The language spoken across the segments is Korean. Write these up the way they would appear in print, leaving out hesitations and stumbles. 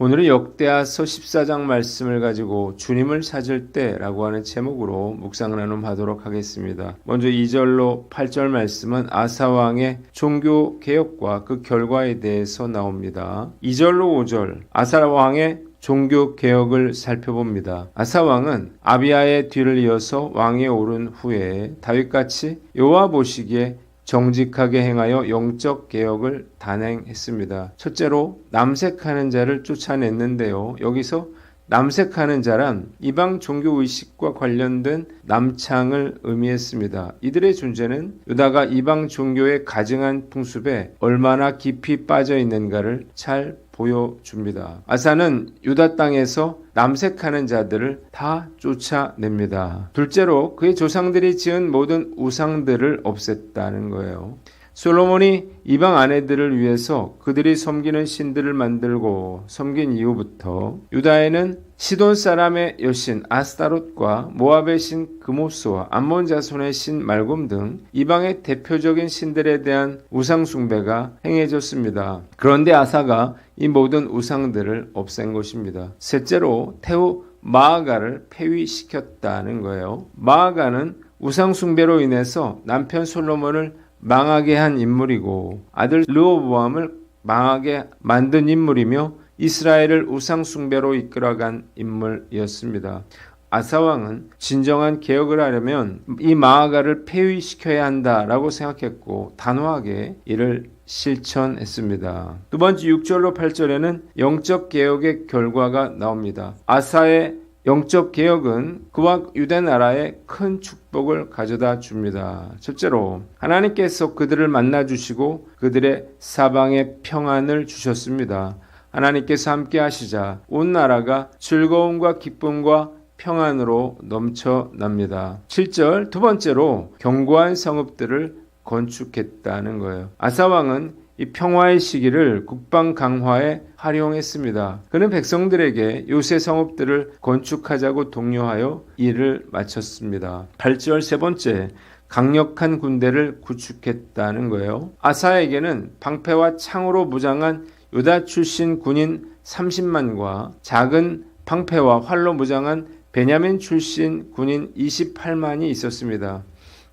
오늘은 역대하서 14장 말씀을 가지고 주님을 찾을 때라고 하는 제목으로 묵상 나눔하도록 하겠습니다. 먼저 2절로 8절 말씀은 아사왕의 종교 개혁과 그 결과에 대해서 나옵니다. 2절로 5절 아사왕의 종교 개혁을 살펴봅니다. 아사왕은 아비야의 뒤를 이어서 왕에 오른 후에 다윗같이 여호와 보시기에 정직하게 행하여 영적 개혁을 단행했습니다. 첫째로 남색하는 자를 쫓아냈는데요. 여기서 남색하는 자란 이방 종교 의식과 관련된 남창을 의미했습니다. 이들의 존재는 유다가 이방 종교의 가증한 풍습에 얼마나 깊이 빠져 있는가를 잘 보여줍니다. 아사는 유다 땅에서 남색하는 자들을 다 쫓아냅니다. 둘째로 그의 조상들이 지은 모든 우상들을 없앴다는 거예요. 솔로몬이 이방 아내들을 위해서 그들이 섬기는 신들을 만들고 섬긴 이후부터 유다에는 시돈 사람의 여신 아스타롯과 모압의 신 그모스와 암몬 자손의 신 말곰 등 이방의 대표적인 신들에 대한 우상 숭배가 행해졌습니다. 그런데 아사가 이 모든 우상들을 없앤 것입니다. 셋째로 태후 마아가를 폐위시켰다는 거예요. 마아가는 우상 숭배로 인해서 남편 솔로몬을 망하게 한 인물이고 아들 르호보암을 망하게 만든 인물이며 이스라엘을 우상 숭배로 이끌어간 인물이었습니다. 아사왕은 진정한 개혁을 하려면 이 마아가를 폐위시켜야 한다라고 생각했고 단호하게 이를 실천했습니다. 두 번째 6절로 8절에는 영적 개혁의 결과가 나옵니다. 아사의 영적 개혁은 그와 유대 나라에 큰 축복을 가져다 줍니다. 첫째로 하나님께서 그들을 만나 주시고 그들의 사방에 평안을 주셨습니다. 하나님께서 함께 하시자 온 나라가 즐거움과 기쁨과 평안으로 넘쳐납니다. 7절 두 번째로 견고한 성읍들을 건축했다는 거예요. 아사왕은 이 평화의 시기를 국방 강화에 활용했습니다. 그는 백성들에게 요새 성읍들을 건축하자고 독려하여 일을 마쳤습니다. 8절 세 번째 강력한 군대를 구축했다는 거예요. 아사에게는 방패와 창으로 무장한 유다 출신 군인 30만과 작은 방패와 활로 무장한 베냐민 출신 군인 28만이 있었습니다.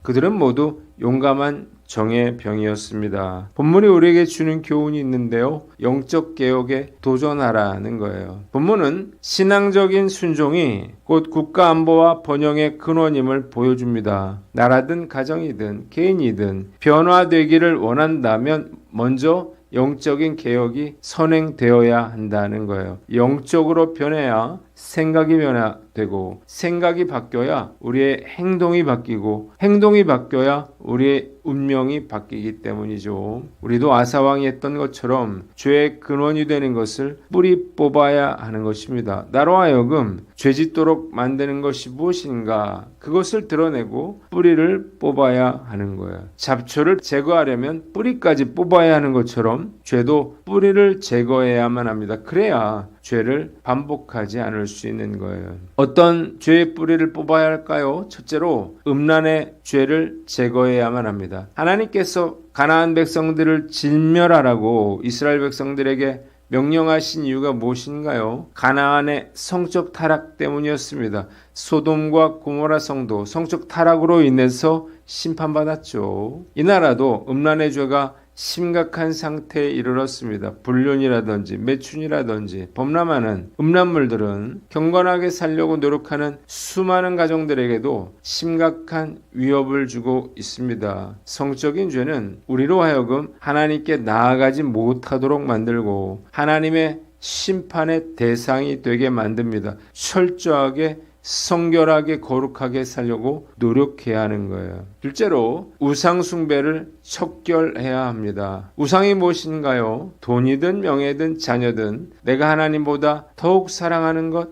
그들은 모두 용감한 정의 병이었습니다. 본문이 우리에게 주는 교훈이 있는데요. 영적 개혁에 도전하라는 거예요. 본문은 신앙적인 순종이 곧 국가 안보와 번영의 근원임을 보여줍니다. 나라든 가정이든 개인이든 변화되기를 원한다면 먼저 영적인 개혁이 선행되어야 한다는 거예요. 영적으로 변해야 생각이 변화되고 생각이 바뀌어야 우리의 행동이 바뀌고 행동이 바뀌어야 우리의 운명이 바뀌기 때문이죠. 우리도 아사왕이 했던 것처럼 죄의 근원이 되는 것을 뿌리 뽑아야 하는 것입니다. 나로 하여금 죄짓도록 만드는 것이 무엇인가 그것을 드러내고 뿌리를 뽑아야 하는 거예요. 잡초를 제거하려면 뿌리까지 뽑아야 하는 것처럼 죄도 뿌리를 제거해야만 합니다. 그래야 죄를 반복하지 않을 수 있는 거예요. 어떤 죄의 뿌리를 뽑아야 할까요? 첫째로 음란의 죄를 제거해야만 합니다. 하나님께서 가나안 백성들을 진멸하라고 이스라엘 백성들에게 명령하신 이유가 무엇인가요? 가나안의 성적 타락 때문이었습니다. 소돔과 고모라 성도 성적 타락으로 인해서 심판받았죠. 이 나라도 음란의 죄가 심각한 상태에 이르렀습니다. 불륜이라든지 매춘이라든지 범람하는 음란물들은 경건하게 살려고 노력하는 수많은 가정들에게도 심각한 위협을 주고 있습니다. 성적인 죄는 우리로 하여금 하나님께 나아가지 못하도록 만들고 하나님의 심판의 대상이 되게 만듭니다. 철저하게 성결하게 거룩하게 살려고 노력해야 하는 거예요. 둘째로 우상 숭배를 척결해야 합니다. 우상이 무엇인가요? 돈이든 명예든 자녀든 내가 하나님보다 더욱 사랑하는 것,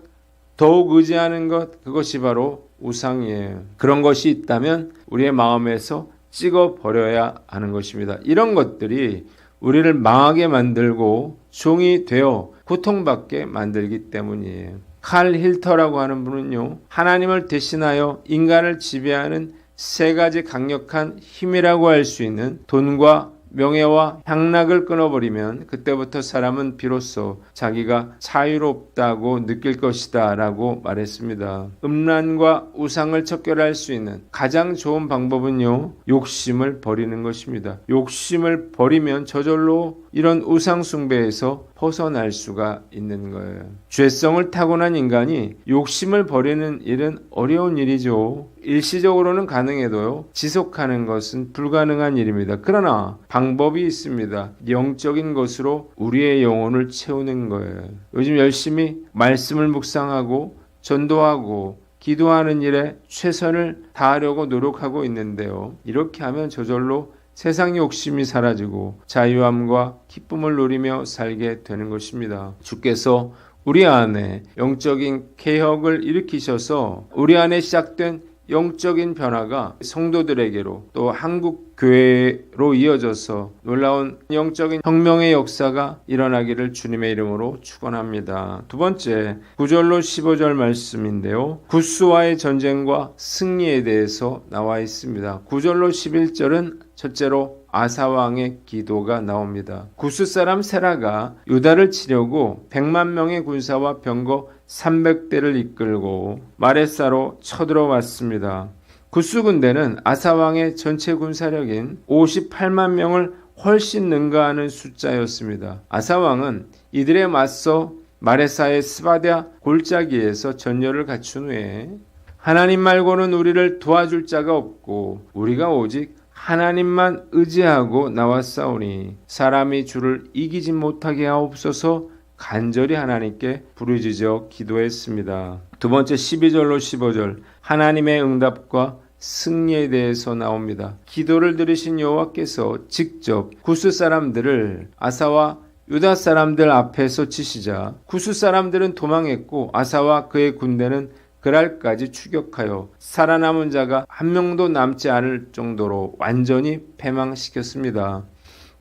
더욱 의지하는 것, 그것이 바로 우상이에요. 그런 것이 있다면 우리의 마음에서 찍어버려야 하는 것입니다. 이런 것들이 우리를 망하게 만들고 종이 되어 고통받게 만들기 때문이에요. 칼 힐터라고 하는 분은요, 하나님을 대신하여 인간을 지배하는 세 가지 강력한 힘이라고 할 수 있는 돈과 명예와 향락을 끊어버리면 그때부터 사람은 비로소 자기가 자유롭다고 느낄 것이다 라고 말했습니다. 음란과 우상을 척결할 수 있는 가장 좋은 방법은요, 욕심을 버리는 것입니다. 욕심을 버리면 저절로 이런 우상 숭배에서 벗어날 수가 있는 거예요. 죄성을 타고난 인간이 욕심을 버리는 일은 어려운 일이죠. 일시적으로는 가능해도요, 지속하는 것은 불가능한 일입니다. 그러나 방법이 있습니다. 영적인 것으로 우리의 영혼을 채우는 거예요. 요즘 열심히 말씀을 묵상하고 전도하고 기도하는 일에 최선을 다하려고 노력하고 있는데요. 이렇게 하면 저절로 세상 욕심이 사라지고 자유함과 기쁨을 누리며 살게 되는 것입니다. 주께서 우리 안에 영적인 개혁을 일으키셔서 우리 안에 시작된 영적인 변화가 성도들에게로 또 한국 교회로 이어져서 놀라운 영적인 혁명의 역사가 일어나기를 주님의 이름으로 축원합니다. 두 번째, 9절로 15절 말씀인데요. 구스와의 전쟁과 승리에 대해서 나와 있습니다. 9절로 11절은 첫째로 아사왕의 기도가 나옵니다. 구스 사람 세라가 유다를 치려고 100만 명의 군사와 병거 300대를 이끌고 마레사로 쳐들어왔습니다. 구스 군대는 아사왕의 전체 군사력인 58만 명을 훨씬 능가하는 숫자였습니다. 아사왕은 이들에 맞서 마레사의 스바랴 골짜기에서 전열을 갖춘 후에 하나님 말고는 우리를 도와줄 자가 없고 우리가 오직 하나님만 의지하고 나왔사오니 사람이 주를 이기지 못하게 하옵소서 간절히 하나님께 부르짖어 기도했습니다. 두 번째 12절로 15절 하나님의 응답과 승리에 대해서 나옵니다. 기도를 들으신 여호와께서 직접 구스 사람들을 아사와 유다 사람들 앞에서 치시자 구스 사람들은 도망했고 아사와 그의 군대는 그랄까지 추격하여 살아남은 자가 한 명도 남지 않을 정도로 완전히 패망시켰습니다.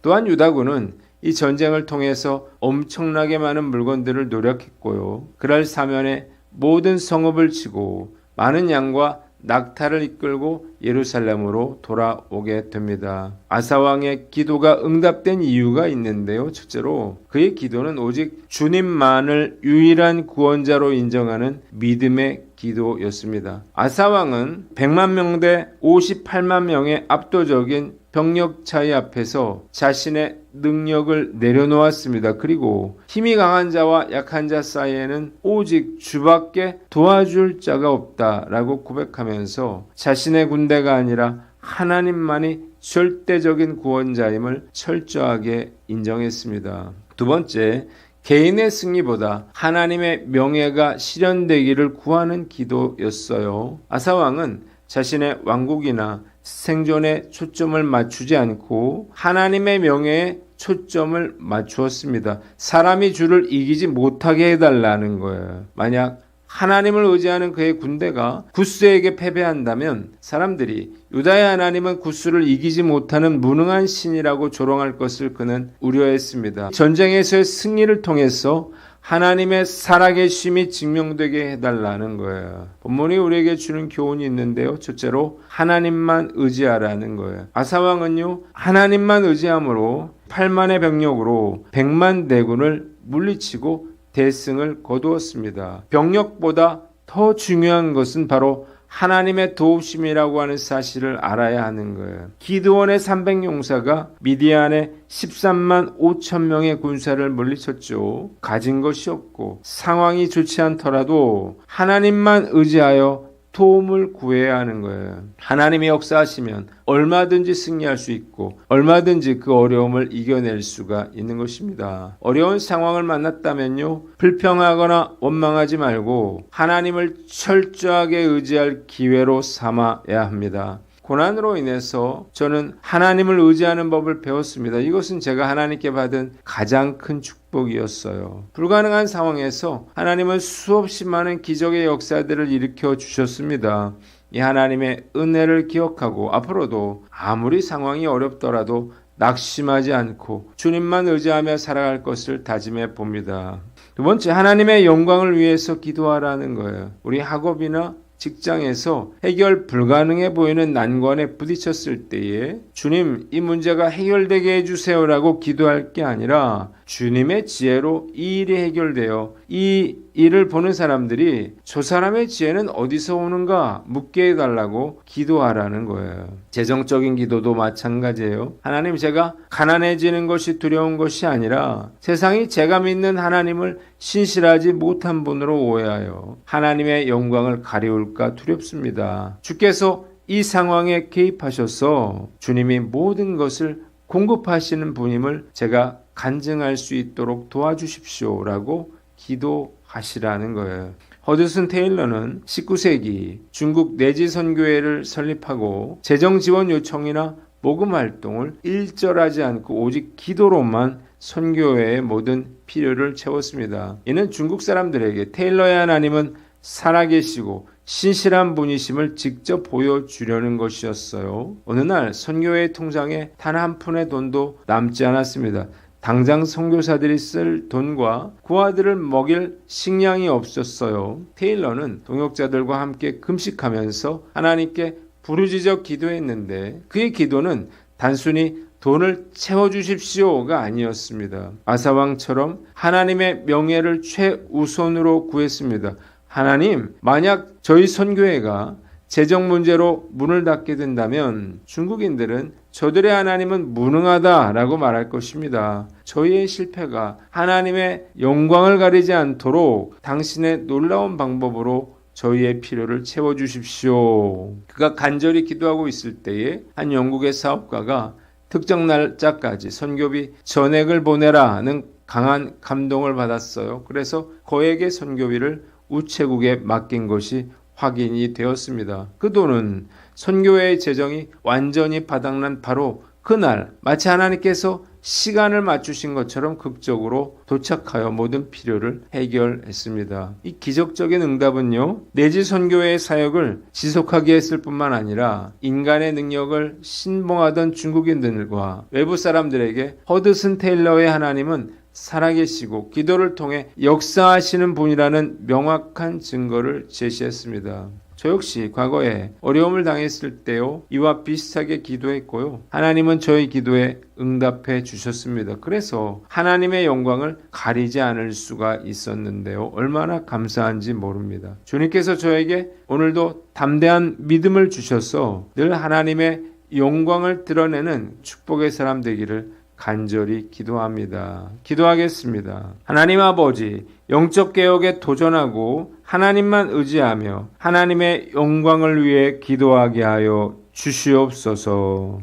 또한 유다군은 이 전쟁을 통해서 엄청나게 많은 물건들을 노력했고요. 그랄 사면에 모든 성읍을 치고 많은 양과 낙타를 이끌고 예루살렘으로 돌아오게 됩니다. 아사왕의 기도가 응답된 이유가 있는데요. 첫째로 그의 기도는 오직 주님만을 유일한 구원자로 인정하는 믿음의 기도였습니다. 아사왕은 100만 명 대 58만 명의 압도적인 병력 차이 앞에서 자신의 능력을 내려놓았습니다. 그리고 힘이 강한 자와 약한 자 사이에는 오직 주밖에 도와줄 자가 없다라고 고백하면서 자신의 군대가 아니라 하나님만이 절대적인 구원자임을 철저하게 인정했습니다. 두 번째, 개인의 승리보다 하나님의 명예가 실현되기를 구하는 기도였어요. 아사왕은 자신의 왕국이나 생존에 초점을 맞추지 않고 하나님의 명예에 초점을 맞추었습니다. 사람이 주를 이기지 못하게 해달라는 거예요. 만약 하나님을 의지하는 그의 군대가 구스에게 패배한다면 사람들이 유다의 하나님은 구스를 이기지 못하는 무능한 신이라고 조롱할 것을 그는 우려했습니다. 전쟁에서의 승리를 통해서 하나님의 살아계심이 증명되게 해달라는 거예요. 본문이 우리에게 주는 교훈이 있는데요. 첫째로 하나님만 의지하라는 거예요. 아사왕은요, 하나님만 의지함으로 8만의 병력으로 100만 대군을 물리치고 대승을 거두었습니다. 병력보다 더 중요한 것은 바로 하나님의 도우심이라고 하는 사실을 알아야 하는 거예요. 기드온의 300용사가 미디안의 13만 5천 명의 군사를 물리쳤죠. 가진 것이 없고 상황이 좋지 않더라도 하나님만 의지하여 도움을 구해야 하는 거예요. 하나님이 역사하시면 얼마든지 승리할 수 있고 얼마든지 그 어려움을 이겨낼 수가 있는 것입니다. 어려운 상황을 만났다면요, 불평하거나 원망하지 말고 하나님을 철저하게 의지할 기회로 삼아야 합니다. 고난으로 인해서 저는 하나님을 의지하는 법을 배웠습니다. 이것은 제가 하나님께 받은 가장 큰 축복이었어요. 불가능한 상황에서 하나님은 수없이 많은 기적의 역사들을 일으켜 주셨습니다. 이 하나님의 은혜를 기억하고 앞으로도 아무리 상황이 어렵더라도 낙심하지 않고 주님만 의지하며 살아갈 것을 다짐해 봅니다. 두 번째, 하나님의 영광을 위해서 기도하라는 거예요. 우리 학업이나 직장에서 해결 불가능해 보이는 난관에 부딪혔을 때에 주님, 이 문제가 해결되게 해주세요라고 기도할 게 아니라 주님의 지혜로 이 일이 해결되어 이 일을 보는 사람들이 저 사람의 지혜는 어디서 오는가 묻게 해달라고 기도하라는 거예요. 재정적인 기도도 마찬가지예요. 하나님, 제가 가난해지는 것이 두려운 것이 아니라 세상이 제가 믿는 하나님을 신실하지 못한 분으로 오해하여 하나님의 영광을 가리울까 두렵습니다. 주께서 이 상황에 개입하셔서 주님이 모든 것을 공급하시는 분임을 제가 간증할 수 있도록 도와주십시오라고 기도하시라는 거예요. 허드슨 테일러는 19세기 중국 내지 선교회를 설립하고 재정 지원 요청이나 모금 활동을 일절하지 않고 오직 기도로만 선교회의 모든 필요를 채웠습니다. 이는 중국 사람들에게 테일러의 하나님은 살아계시고 신실한 분이심을 직접 보여주려는 것이었어요. 어느 날 선교회 통장에 단 한 푼의 돈도 남지 않았습니다. 당장 선교사들이 쓸 돈과 구아들을 먹일 식량이 없었어요. 테일러는 동역자들과 함께 금식하면서 하나님께 부르짖어 기도했는데 그의 기도는 단순히 돈을 채워주십시오가 아니었습니다. 아사왕처럼 하나님의 명예를 최우선으로 구했습니다. 하나님, 만약 저희 선교회가 재정 문제로 문을 닫게 된다면 중국인들은 저들의 하나님은 무능하다라고 말할 것입니다. 저희의 실패가 하나님의 영광을 가리지 않도록 당신의 놀라운 방법으로 저희의 필요를 채워주십시오. 그가 간절히 기도하고 있을 때에 한 영국의 사업가가 특정 날짜까지 선교비 전액을 보내라는 강한 감동을 받았어요. 그래서 거액의 선교비를 우체국에 맡긴 것이 확인이 되었습니다. 그 돈은 선교회의 재정이 완전히 바닥난 바로 그날 마치 하나님께서 시간을 맞추신 것처럼 극적으로 도착하여 모든 필요를 해결했습니다. 이 기적적인 응답은요, 내지 선교회의 사역을 지속하게 했을 뿐만 아니라 인간의 능력을 신봉하던 중국인들과 외부 사람들에게 허드슨 테일러의 하나님은 살아계시고 기도를 통해 역사하시는 분이라는 명확한 증거를 제시했습니다. 저 역시 과거에 어려움을 당했을 때요, 이와 비슷하게 기도했고요. 하나님은 저의 기도에 응답해 주셨습니다. 그래서 하나님의 영광을 가리지 않을 수가 있었는데요. 얼마나 감사한지 모릅니다. 주님께서 저에게 오늘도 담대한 믿음을 주셔서 늘 하나님의 영광을 드러내는 축복의 사람 되기를 간절히 기도합니다. 기도하겠습니다. 하나님 아버지, 영적 개혁에 도전하고 하나님만 의지하며 하나님의 영광을 위해 기도하게 하여 주시옵소서.